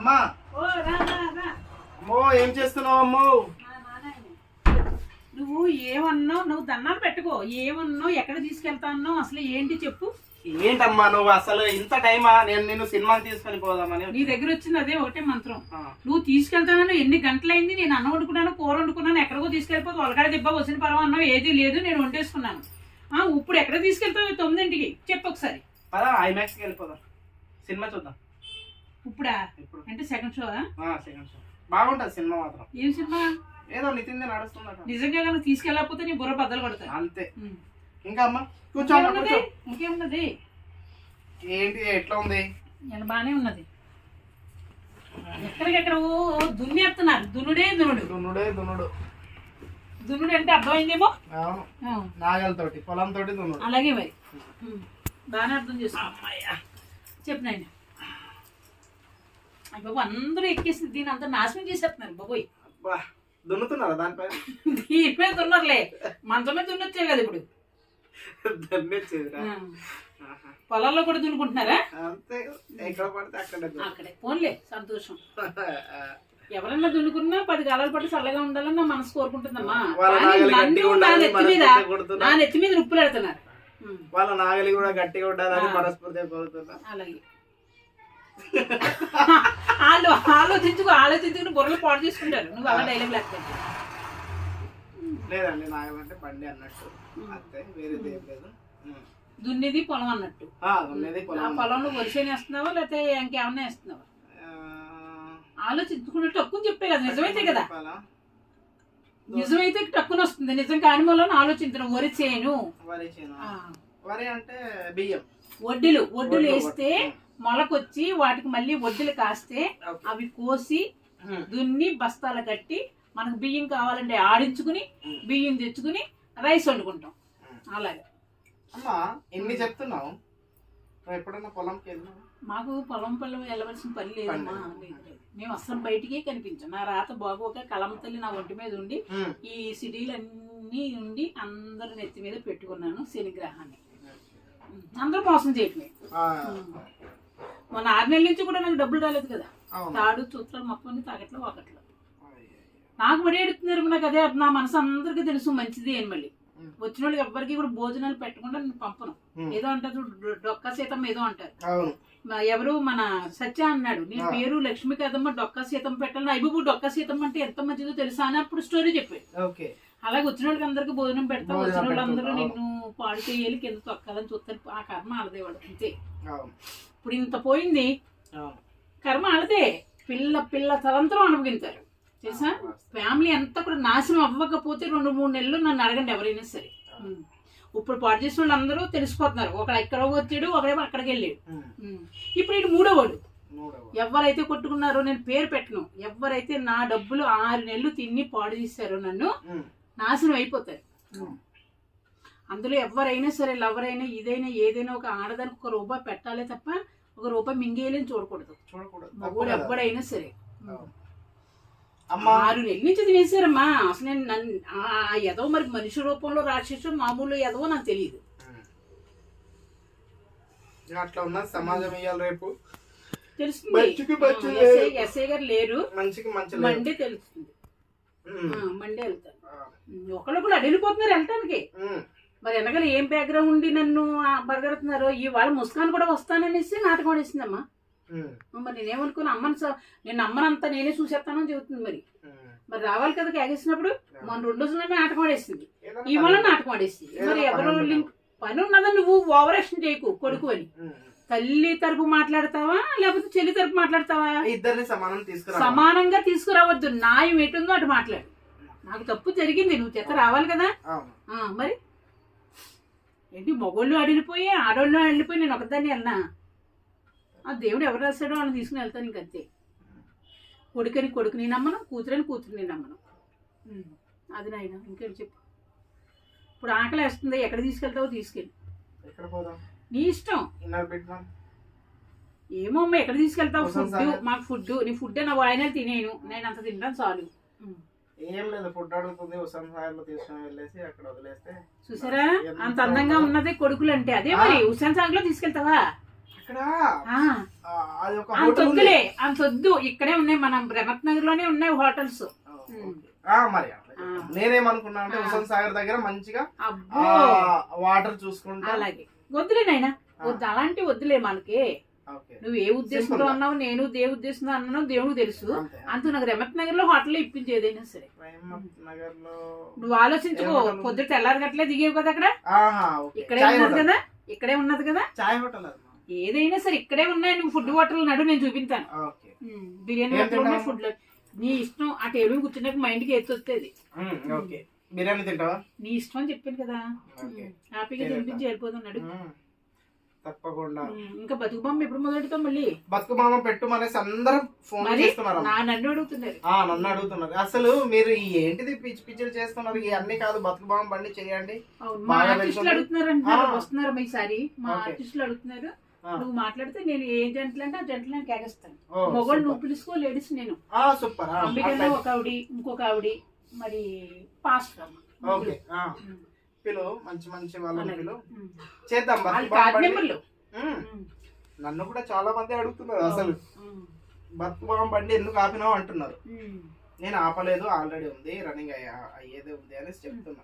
అమ్మా అమ్మో ఏం చేస్తున్నావు అమ్మో? నువ్వు ఏమన్నావు? నువ్వు దండం పెట్టుకో. ఏమన్నావు? ఎక్కడ తీసుకెళ్తాను? అసలు ఏంటి చెప్పు. ఏంటమ్మా నువ్వు అసలు ఇంత టైమా? నేను నిన్ను సినిమాకి తీసుకొని పోదామని. నీ దగ్గర వచ్చింది అదే ఒకటే మంత్రం. నువ్వు తీసుకెళ్తానని ఎన్ని గంటలైంది? నేను అన్నం వండుకున్నాను, కూర వండుకున్నాను, ఎక్కడికో తీసుకెళ్ళిపోతే ఒలకాడ దిబ్బ వచ్చిన పర్వం అన్నావు, ఏది లేదు, నేను వండేసుకున్నాను. ఇప్పుడు ఎక్కడ తీసుకెళ్తావు? 9ంటికి చెప్పు ఒకసారి. పదా ఐమాక్స్కి వెళ్ళిపోదాం, సినిమా చూద్దాం. ఇప్పుడా? అంటే సెకండ్ షో? సెకండ్ షో బాగుంటది సినిమా మాత్రం. ఏం సినిమా? ఏదో నితిన్ నడుస్తుందట. నిజంగా కానీ తీసుకెళ్ళకపోతే నీ బుర్ర బద్దలు కొడతా అంతే. ఇంకా అమ్మా కూర్చోన్నది. ఇంకేమున్నది? ఏంటి ఎట్లా ఉంది? నేను బానే ఉన్నది. ఎక్కడికెక్కడ దున్నేస్తున్నారు. దున్నుడే దున్నుడు దున్నుడే దున్నుడు. దున్నుడు అంటే అర్థమైందేమో. నాగలతోటి పొలం తోటి దున్నుడు. అలాగే మరి బాగానే అర్థం చేసుకో. చెప్పు నాయన. బాబు అందరూ ఎక్కేసి దీని అంతా నాశనం చేసేస్తున్నారు బాబోయ్. దున్నుతున్నారా దానిపైన? దీని మీద దున్నర్లే, మంచం మీద దున్నొచ్చావు కదా ఇప్పుడు. పొలాల్లో కూడా దున్నుకుంటున్నారా? అక్కడే పోన్లే సంతోషం. ఎవరన్నా దున్నుకున్నా 10 కాలాల పాటు చల్లగా ఉండాలని నా మనసు కోరుకుంటుందమ్మా. నా నెత్తి మీద ఉప్పులు పెడుతున్నారు. వాళ్ళ నాగలి కూడా గట్టిగా ఉండాలని మనస్ఫూర్తిగా కోరుతున్నా. అలాగే ఆలోచించుకుని బుర్రలు పాడు చేసుకుంటారు. నువ్వు అలా డైలాగ్ లేకపోతే. లేదండి, నాగలంటే బండి అన్నట్టు అంతే, వేరేది ఏం లేదు. దున్నేది పొలం అన్నట్టు. ఆ పొలంలో వరిసేని వేస్తున్నావా లేకపోతే ఇంకేమన్నా వేస్తున్నావా? ఆలోచించుకున్న టక్కుని చెప్పే కదా. నిజమైతే కదా, నిజమైతే టక్కున వస్తుంది. నిజం కాని మూలం ఆలోచించడం. వరిసేను వరి అంటే బియ్యం. వడ్డీలు వేస్తే మొలకొచ్చి వాటికి మళ్ళీ వడ్డీలు కాస్తే అవి కోసి దున్ని బస్తాలు కట్టి మనకు బియ్యం కావాలంటే ఆడించుకుని బియ్యం తెచ్చుకుని రైస్ వండుకుంటాం. అలాగే అమ్మా ఎన్ని చెప్తున్నావు? ఎప్పుడన్నా పొలంకి వెళ్ళినా? మాకు పొలం వెళ్ళవలసిన పని లేదమ్మా. మేము అసలు బయటికే కనిపించాం. నా రాత బాగోక కలమ తల్లి నా ఒంటి మీద ఉండి ఈ సిటీలన్నీ ఉండి అందరు నెత్తి మీద పెట్టుకున్నాను శనిగ్రహాన్ని. అందరూ మోసం చేయటమే. మొన్న 6 నెలల నుంచి కూడా నాకు డబ్బులు రాలేదు కదా. తాడు సూత్రాలు మొత్తం తాగట్లో ఒకట్లో నాకు పడి ఎడుతున్నారు. నాకు అదే నా మనసు అందరికీ తెలుసు మంచిది అని. మళ్ళీ వచ్చిన వాళ్ళకి ఎవ్వరికి కూడా భోజనాలు పెట్టకుండా నేను పంపను. ఏదో అంటారు డొక్కా సీతమ్మ ఏదో అంటారు. ఎవరు మన సత్య అన్నాడు, నీ పేరు లక్ష్మి కదమ్మ, డొక్కా సీతమ్మ పెట్టాలి. అయిబు డొక్కా సీతమ్మ అంటే ఎంత మంచిదో తెలుసా అని అప్పుడు స్టోరీ చెప్పాడు. అలాగే వచ్చిన వాళ్ళకి అందరికి భోజనం పెడతాం. వచ్చిన వాళ్ళందరూ నిన్ను పాడు చేయాలి, కింద తొక్కాలని చూస్తారు. ఆ కర్మ ఆడదేవాడు అంతే. ఇప్పుడు ఇంత పోయింది, కర్మ ఆడదే. పిల్ల తరంతరం అనుభవించారు తెలుసా. ఫ్యామిలీ అంతా కూడా నాశనం అవ్వకపోతే 2-3 నెలలు నన్ను అడగండి ఎవరైనా సరే. ఇప్పుడు పాడు చేసిన వాళ్ళు అందరూ తెలిసిపోతున్నారు. ఒకడు ఎక్కడో వచ్చాడు, ఒకడేమో అక్కడికి వెళ్ళాడు. ఇప్పుడు ఇటు 3వ వాడు. ఎవరైతే కొట్టుకున్నారో నేను పేరు పెట్టను, ఎవరైతే నా డబ్బులు 6 నెలలు తిని పాడు చేశారో నన్ను నాశనం అయిపోతారు. అందులో ఎవరైనా సరే ఎవరైనా ఇదైనా ఏదైనా ఒక ఆడదానికి 1 రూపాయి పెట్టాలి తప్ప 1 రూపాయి మింగేయాలని చూడకూడదు. మగవాడు ఎవడైనా సరే. 6 నెలల నుంచి తినేసారమ్మా. అసలు నేను ఎదవ మరి మనిషి రూపంలో రాక్షసు మామూలు ఎదవో నాకు తెలియదు. అట్లా ఉన్న సమాజం రేపు తెలుస్తుంది. ఎస్ఐ గారు లేరు, మండే తెలుస్తుంది. మండే వెళ్తాను. ఒకళ్ళు అడిగిపోతున్నారు వెళ్ళటానికి. మరి వెనకాల ఏం బ్యాక్గ్రౌండ్ ఉండి నన్ను బరగడుతున్నారు. ఇవాళ ముస్కాన్ కూడా వస్తాననేసి నాటకం ఆడేసిందమ్మా. మరి నేనేమనుకున్నా, నేను అమ్మనంతా నేనే చూసేస్తానని చెబుతుంది. మరి రావాలి కదా కేగేసినప్పుడు. మన 2 రోజులనే నాటకం ఆడేసింది, ఇవాళ నాటకం ఆడేసింది. మరి ఎవరో పని ఉన్నదా, నువ్వు ఓవర్ యాక్షన్ చేయకు కొడుకు అని. తల్లి తరపు మాట్లాడతావా లేకపోతే చెల్లి తరపు మాట్లాడతావా? ఇద్దరిని సమానంగా తీసుకురావద్దు. న్యాయం ఎటుందో అటు మాట్లాడు. నాకు తప్పు జరిగింది, నువ్వు చెత్త రావాలి కదా. మరి ఏంటి మగోళ్ళు అడిగిపోయి ఆడోళ్ళు అడిగిపోయి నేను ఒకదాన్ని వెళ్ళినా? ఆ దేవుడు ఎవరు రాశాడో వాళ్ళని తీసుకుని వెళ్తాను. ఇంకంతే. కొడుకుని నమ్మను, కూతురిని నమ్మను. అది నాయన. ఇంకేం చెప్పు. ఇప్పుడు ఆకలి వేస్తుంది, ఎక్కడ తీసుకెళ్తావో తీసుకెళ్ళి. నీ ఇష్టం. ఏమో అమ్మ ఎక్కడ తీసుకెళ్తావు? ఫుడ్ మాకు ఫుడ్. నీ ఫుడ్ నా వాయినా తినేను, నేను అంత తింటాను చాలు. ఏం లేదు, ఫుడ్ అడుగుతుంది హుస్సేన్ సాగర్ లో తీసుకుని వెళ్ళేసి అక్కడ వదిలేస్తే. చూసారా అంత అందంగా ఉన్నది కొడుకులు అంటే. అదే మరి హుస్సేన్ సాగర్ లో తీసుకెళ్తావా? అక్కడ అది ఒక అంత హోటల్ ఉంది. వద్దులే, అంత వద్దు. ఇక్కడే ఉన్నాయి, మన రెమత్ నగర్ లోనే ఉన్నాయి హోటల్స్. మరి నేనేమనుకున్నా అంటే హుస్సేన్ సాగర్ దగ్గర మంచిగా అబ్బో వాటర్ చూసుకుంటా. అలాగే వద్దులే నాయనా, వద్దు అలాంటి వద్దులే మనకి. నువ్వు ఏ ఉద్దేశంతో అన్నావు, నేను ఏ ఉద్దేశంతో అన్నాను దేవుడు తెలుసు. అంత నాకు రెమత్ నగర్ లో హోటల్ ఇప్పించి ఏదైనా సరే. నగర్ లో నువ్వు ఆలోచించుకో, పొద్దుట తెల్లారగట్లే దిగేవు కదా అక్కడ. ఇక్కడే ఉన్నది కదా, ఇక్కడే ఉన్నది కదా చాయ్ హోటల్. ఏదైనా సరే ఇక్కడే ఉన్నాయి. నువ్వు ఫుడ్ హోటల్ నడు, నేను చూపించాను. బిర్యానీ హోటల్ ఉన్నాయి, ఫుడ్. నీ ఇష్టం. ఆ టేబుల్ కూర్చున్నాక మైండ్ కి ఎత్తి వస్తుంది. బిర్యానీ తింటావా? నీ ఇష్టం అని చెప్పాను కదా, హ్యాపీగా తినిపించి వెళ్ళిపోతున్నాడు. తప్పకుండా. ఇంకా బతుకుబొమ్మ ఎప్పుడు మొదలుతో మళ్ళీ బతుకుబొమ్మ పెట్టమనేసి అందరూ ఫోన్ చేస్తున్నారు. నన్ను అడుగుతున్నారు. నన్ను అడుగుతున్నారు. అసలు మీరు ఏంటిది పిచ్చి పిచ్చిలు చేస్తున్నారు, ఇవన్నీ కాదు బతుకుబొమ్మ బండి చేయండి. మా ఆర్టిస్టులు అడుగుతున్నారు అంటున్నారు, వస్తున్నారు ఈసారి. మా ఆర్టిస్టులు అడుగుతున్నారు. నువ్వు మాట్లాడితే నేను ఏ జంటలు అంటే ఆ జంటలు నేను కేకేస్తాను. మొగోళ్ళు నువ్వు పిలుచుకో, లేడీస్ నేను. సూపర్. అంబికలో ఒక ఆవిడ, ఇంకొక ఆవిడ, మరి పాస్టర్ పిలు, మంచి మంచి వాళ్ళని పిలు, చేద్దాం. నన్ను కూడా చాలా మంది అడుగుతున్నారు అసలు బతుకుబొమ్మ బండి ఎందుకు ఆపినావు అంటున్నారు. నేను ఆపలేదు, ఆల్రెడీ ఉంది, రన్నింగ్ అయ్యేదే ఉంది అనేసి చెప్తున్నా.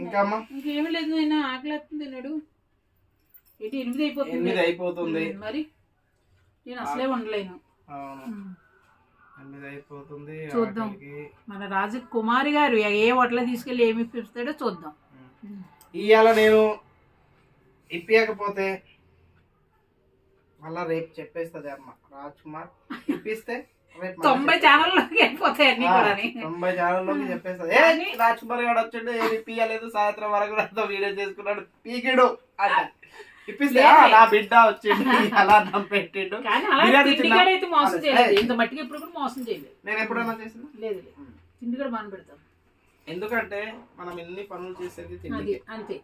ఇంకా ఇంకేమీ లేదు, నేను ఆకలి వస్తుంది. తిన్నాడు ఏంటి 8 అయిపోతుంది మరి నేను అసలే ఉండలేను. చూద్దాం మన రాజకుమారి గారు ఏ హోటల్ తీసుకెళ్ళి ఏమి ఇప్పిస్తాడో చూద్దాం. ఇవాళ నేను ఇప్పియకపోతే మళ్ళా రేపు చెప్పేస్తుంది అమ్మ, రాజ్ కుమార్ ఇప్పిస్తే 90 ఛానల్లోకి వెళ్ళిపోతాయి అన్ని కూడా. 90 ఛానల్లోకి చెప్పేస్తుంది. రాజ్ కుమార్ గారు వచ్చాడు, ఏమి ఇప్పియలేదు, సాయంత్రం వరకు వీడియో చేసుకున్నాడు, పీకిడు అంట. ఇప్పిస్తే నా బిడ్డ వచ్చిండు, అలా అన్నం పెట్టిండు. మోసం చేయలేదు, ఇంత మట్టికి ఎప్పుడు కూడా మోసం చేయలేదు. నేను ఎప్పుడైనా చేసిన లేదు, తిండి కూడా బాగా పెడతాం. ఎందుకంటే మనం ఎన్ని పనులు చేసేది తిండి అంతే.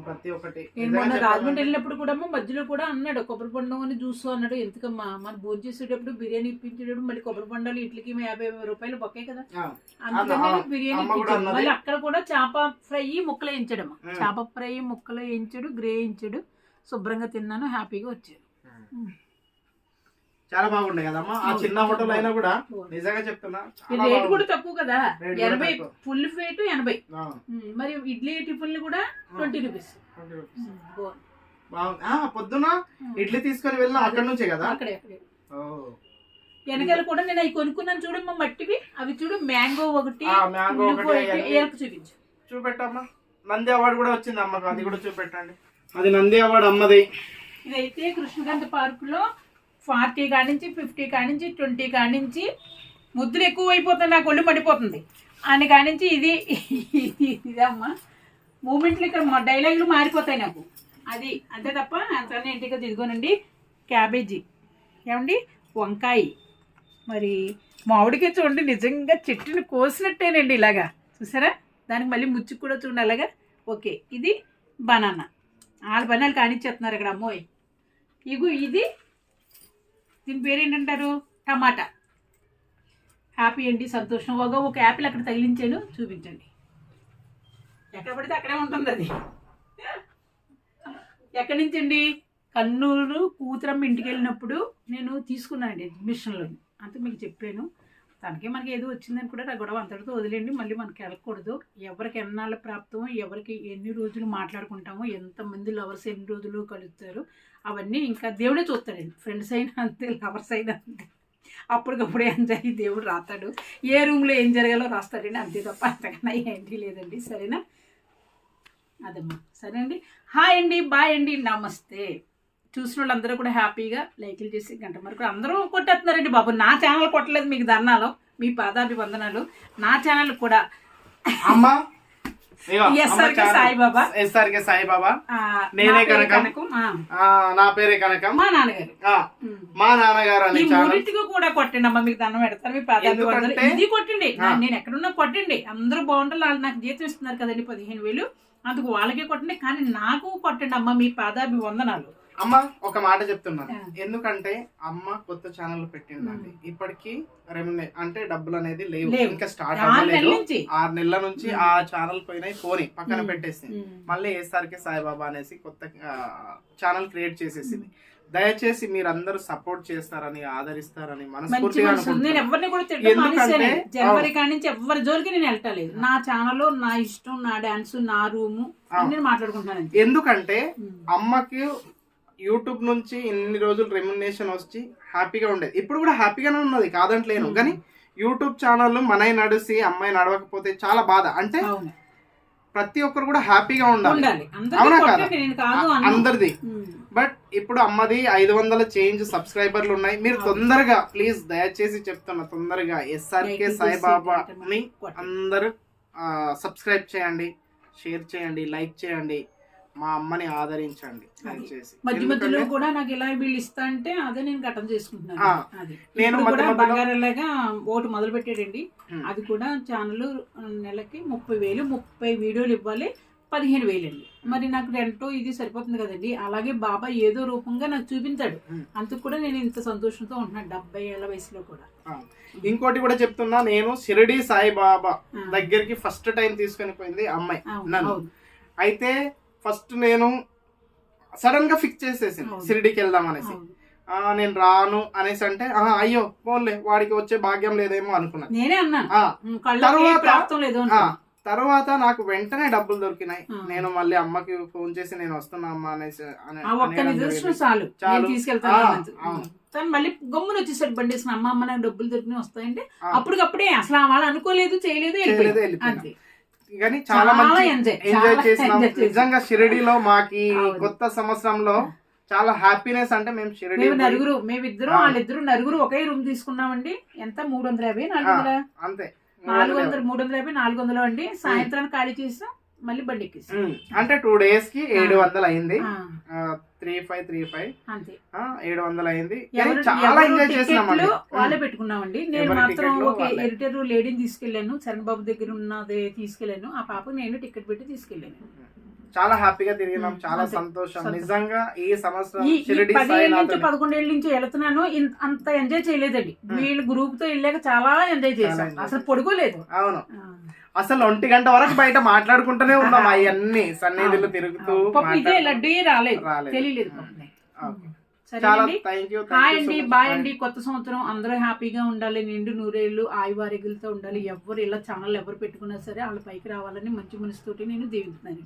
ప్రతి ఒక్కటి. నేను మొన్న రాజమండ్రి వెళ్ళినప్పుడు కూడా మధ్యలో కూడా అన్నాడు కొబ్బరి బొండం అని జ్యూస్ అన్నాడు. ఎందుకమ్మా మన భోజనం చేసేటప్పుడు బిర్యానీ ఇప్పించేటప్పుడు మళ్ళీ కొబ్బరి బొండాలు ఇట్లకి 50 రూపాయలు బొక్కే కదా, అందుకని బిర్యానీ ఇప్పించాడు. మళ్ళీ అక్కడ కూడా చేప ఫ్రై ముక్కలు వేయించాడు. చేప ఫ్రై ముక్కలు వేయించాడు, గ్రే వేయించాడు. శుభ్రంగా తిన్నాను, హ్యాపీగా వచ్చాను. చాలా బాగుండే కదమ్మా. ఆ చిన్న హోటల్ అయినా కూడా నిజంగా చెప్తున్నా రేట్ కూడా తక్కువ కదా, 80 ఫుల్ ప్లేట్ 80. మరి ఇడ్లీ టిఫిన్లు కూడా 20 రూపీస్. పొద్దున ఇడ్లీ తీసుకొని వెళ్ళినా అక్కడ నుంచే కదా. అక్కడే వెనకాల కూడా నేను అవి కొనుక్కున్నాను చూడమ్మా, మట్టివి. అవి చూడు, మ్యాంగో ఒకటి చూపించు. చూపెట్టమ్మా. నంది అవార్డు కూడా వచ్చింది అమ్మకు, అది కూడా చూపెట్టండి. అది నంది అవార్డు అమ్మది. ఇదైతే కృష్ణకాంత్ పార్క్ లో 40 కానించి 50 కానించి 20 కానించి ముద్దులు ఎక్కువ అయిపోతుంది, నాకు ఒళ్ళు పడిపోతుంది అని కానించి ఇది ఇదమ్మా మూమెంట్లు. ఇక్కడ డైలాగులు మారిపోతాయి నాకు, అది అంతే తప్ప అంతనే ఇంటికి తిదిగోనండి. క్యాబేజీ ఏమండి, వంకాయ, మరి మామిడికాయ చూడండి, నిజంగా చెట్టుని కోసినట్టేనండి ఇలాగా, చూసారా? దానికి మళ్ళీ ముచ్చుకు కూడా చూడండి అలాగా. ఓకే, ఇది బనానా. 6 బనాలు కానిచ్చేస్తున్నారు ఇక్కడ. అమ్మోయ్, ఇగో ఇది దీని పేరు ఏంటంటారు, టమాటా. హ్యాపీ అండి, సంతోషం. ఒక యాపిల్ అక్కడ తగిలించాను, చూపించండి. ఎక్కడ పడితే అక్కడే ఉంటుంది అది. ఎక్కడి నుంచి అండి, కన్నూరు కూతురమ్మ ఇంటికి వెళ్ళినప్పుడు నేను తీసుకున్నానండి అడ్మిషన్లో. అంతే మీకు చెప్పాను. తనకే మనకి ఏదో వచ్చిందని కూడా గొడవ అంతటితో వదిలేండి, మళ్ళీ మనకి వెళ్ళకూడదు. ఎవరికి ఎన్నాళ్ళ ప్రాప్తం, ఎవరికి ఎన్ని రోజులు మాట్లాడుకుంటామో, ఎంతమంది లవర్స్ ఎన్ని రోజులు కలుస్తారు, అవన్నీ ఇంకా దేవుడే చూస్తాడండి. ఫ్రెండ్స్ అయినా అంతే, లవర్స్ అయినా అంతే. అప్పటికప్పుడే ఎంజాయ్ దేవుడు రాస్తాడు, ఏ రూమ్లో ఏం జరగాలో రాస్తాడండి, అంతే తప్ప అంతకన్నా ఏంటి లేదండి. సరేనా? అదమ్మా, సరే అండి. హాయ్ అండి, బాయ్ అండి, నమస్తే. చూసిన వాళ్ళందరూ కూడా హ్యాపీగా లైక్లు చేసి గంట వరకు అందరూ కొట్టేస్తున్నారండి బాబు. నా ఛానల్ కొట్టలేదు, మీకు దండాలు, మీ పాదాభివందనాలు. నా ఛానల్ కూడా అమ్మా ఎస్ఆర్కే సాయిబాబా, ఎస్ఆర్కే సాయిబాబా, నేనే కనకం, నా పేరే కనకం, మా నాన్నగారు, మా నాన్నగారు. ఈ మూడింటికి కూడా కొట్టండి అమ్మా, మీకు దండం పెడతారు. మీ పాదాభివందనాలు. ఇది కొట్టండి, నేను ఎక్కడున్నా కొట్టండి. అందరూ బాగుంటారు. వాళ్ళు నాకు జీతం ఇస్తున్నారు కదండి 15,000, అందుకు వాళ్ళకే కొట్టండి. కానీ నాకు కొట్టండి అమ్మ, మీ పాదాభివందనాలు. అమ్మ ఒక మాట చెప్తున్నాను, ఎందుకంటే అమ్మ కొత్త ఛానల్ పెట్టిందండి. ఇప్పటికి అంటే డబ్బులు అనేది లేవు, ఇంకా స్టార్ట్ అవ్వలేదు. 6 నెలల నుంచి ఆ ఛానల్ పోని పక్కన పెట్టేసి మళ్ళీ ఏసారికి సాయిబాబా అనేసి కొత్త ఛానల్ క్రియేట్ చేసేసింది. దయచేసి మీరందరూ సపోర్ట్ చేస్తారని, ఆదరిస్తారని మనస్ఫూర్తిగా ఎందుకంటే జనవరి కాడి నుంచి ఎవరి జోలికి నేను వెళ్ళలేదు. నా ఛానల్, నా ఇష్టం, నా డాన్స్, నా రూము నేను మాట్లాడుకుంటున్నాను. ఎందుకంటే అమ్మకి యూట్యూబ్ నుంచి ఇన్ని రోజులు రెమ్యునరేషన్ వచ్చి హ్యాపీగా ఉండేది, ఇప్పుడు కూడా హ్యాపీగానే ఉన్నది కాదంటలేను. కానీ యూట్యూబ్ ఛానల్ మనై నడిసి అమ్మాయి నడవకపోతే చాలా బాధ. అంటే ప్రతి ఒక్కరు కూడా హ్యాపీగా ఉండాలి, అవునా కదా, అందరిది. బట్ ఇప్పుడు అమ్మది 500 చేంజ్ సబ్స్క్రైబర్లు ఉన్నాయి. మీరు తొందరగా ప్లీజ్ దయచేసి చెప్తున్నా, తొందరగా ఎస్ఆర్కే సాయిబాబాని అందరూ సబ్స్క్రైబ్ చేయండి, షేర్ చేయండి, లైక్ చేయండి, మా అమ్మని ఆదరించండి దయచేసి. మధ్య మధ్యలో కూడా నాకు ఇలా వీళ్ళు ఇస్తా అంటే అదే నేను గట్టం చేసుకుంటున్నాను. నేను బంగారంలాగా ఒకటి మొదలు పెట్టాడండి, అది కూడా ఛానల్ నెలకి 30,000, 30 వీడియోలు ఇవ్వాలి, 15,000 అండి. మరి నాకు రెంటో ఇది సరిపోతుంది కదండి. అలాగే బాబా ఏదో రూపంగా నాకు చూపించాడు, అందుకు కూడా నేను ఇంత సంతోషంతో ఉంటున్నాను 70 ఏళ్ల వయసులో కూడా. ఇంకోటి కూడా చెప్తున్నా, నేను షిరిడి సాయిబాబా దగ్గరికి ఫస్ట్ టైం తీసుకొని పోయింది అమ్మాయి నన్ను. అయితే ఫస్ట్ నేను సడన్ గా ఫిక్స్ చేసేసింది షిరిడికి వెళ్దాం అనేసి. నేను రాను అనేసి అంటే అయ్యో పోన్లే వాడికి వచ్చే భాగ్యం లేదేమో అనుకున్నాను. నేనే అన్నాను. తర్వాత నాకు వెంటనే డబ్బులు దొరికినాయి. నేను మళ్ళీ అమ్మకి ఫోన్ చేసి నేను వస్తున్నా అమ్మ అనేసి మళ్ళీ గమ్మున వచ్చేసాడు బండి వేసిన అమ్మ నాకు డబ్బులు దొరికినాయి వస్తాయంటే అప్పటికప్పుడే అసలు వాళ్ళు అనుకోలేదు, చేయలేదు. కానీ చాలా మంది ఎంజాయ్ చేసినాం నిజంగా. షిరిడిలో మాకి కొత్త సంవత్సరంలో చాలా హ్యాపీనెస్. అంటే మేము షిరిడి మేమిద్దరు వాళ్ళిద్దరు నలుగురు ఒకే రూమ్ తీసుకున్నామండి. ఎంత 350, 400 అంతే, 400, 350, 400 అండి. సాయంత్రానికి ఖాళీ చేసాం, మళ్ళీ బండి ఎక్కేసాం. అంటే 2 days కి 700 అయింది, 3535 700 అయింది. చాలా ఎంజాయ్ చేసినాం. వాళ్ళే పెట్టుకున్నామండి. నేను మాత్రం ఒక ఎడిటర్ లేడీని తీసుకెళ్లాను, చరణ్ బాబు దగ్గర ఉన్నది తీసుకెళ్లాను. ఆ పాపకు నేను టికెట్ పెట్టి తీసుకెళ్లాను. చాలా హ్యాపీగా తిరిగినాం, చాలా సంతోషం నిజంగా. ఈ సంవత్సరం 10 నుంచి 11 నుంచి వెళ్తున్నాను, అంత ఎంజాయ్ చేయలేదండి. వీళ్ళు గ్రూప్ తో వెళ్ళాక చాలా ఎంజాయ్ చేశాం, అసలు పడుకోలేదు. అవును, అసలు 1 గంట వరకు బయట మాట్లాడుకుంటూనే ఉన్నాం. అవన్నీ సన్నిధులు తిరుగుతూ. లడ్డూ రాలేదు, తెలియలేదు. హాయ్ అండి, బాయ్ అండి. కొత్త సంవత్సరం అందరూ హ్యాపీగా ఉండాలి, నిండు నూరేళ్లు ఆయువారోగ్యాలతో ఉండాలి. ఎవరు ఇలా ఛానల్ ఎవరు పెట్టుకున్నా సరే వాళ్ళ పైకి రావాలని మంచి మనసుతోటి నేను దీవిస్తున్నాను.